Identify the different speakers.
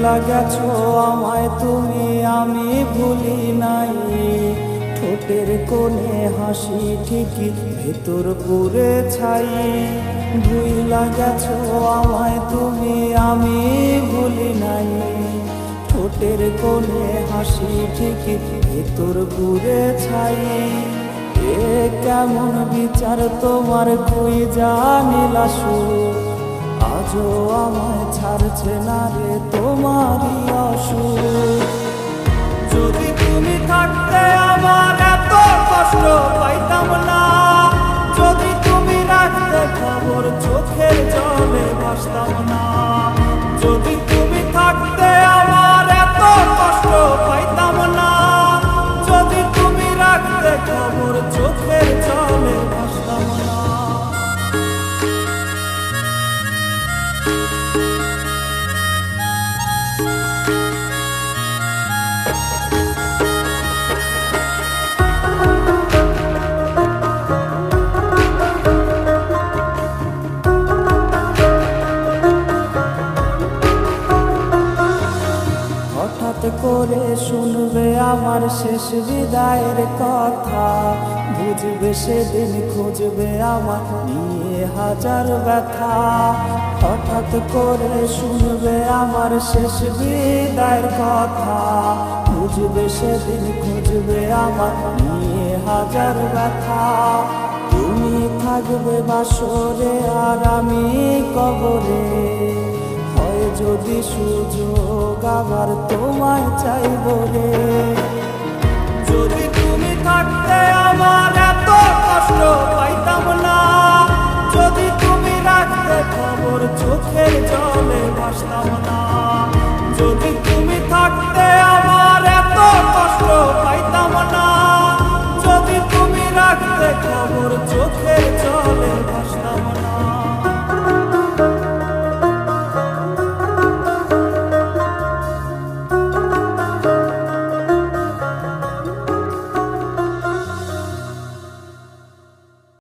Speaker 1: ভুইলা গেছো আমায় তুমি, আমি ভুলি নাই। ঠোঁটের কোণে হাসি ঠিকই ভেতর পুরে ছাই। ভুইলা গেছো আমায় তুমি, আমি ভুলি নাই। ঠোঁটের কোণে হাসি ঠিকই ভেতর পুরে ছাই। এ কেমন বিচার তোমার খুঁজা নিলাসু, আজও আমায় ছাড়ছে না রে তোমারই অসুখ। যদি তুমি থাকতে আমার এত কষ্ট পাইতাম না, যদি তুমি রাখতে খবর চোখের জলে ভাসতাম না। যদি তুমি থাকতে আমার এত কষ্ট পাইতাম না, যদি তুমি রাখতে খবর চোখের জলে ভাসতাম না। হঠাৎ করে শুনবে আমার শেষ বিদায়ের কথা, বুঝবে সেদিন খুঁজবে আমার নিয়ে হাজার ব্যথা। হঠাৎ করে শুনবে আমার শেষ বিদায়ের কথা, বুঝবে সেদিন খুঁজবে আমার নিয়ে হাজার ব্যথা। তুমি থাকবে বাসরে আর আমি কবরে, যদি সুযোগ আবার তোমায় চাইব রে। যদি তুমি থাকতে আমার এত কষ্ট পাইতাম না, যদি তুমি রাখতে খবর চোখের জলে ভাসতাম না। যদি তুমি থাকতে আমার এত কষ্ট পাইতাম না, যদি তুমি রাখতে খবর চোখের জলে ভাসতাম না।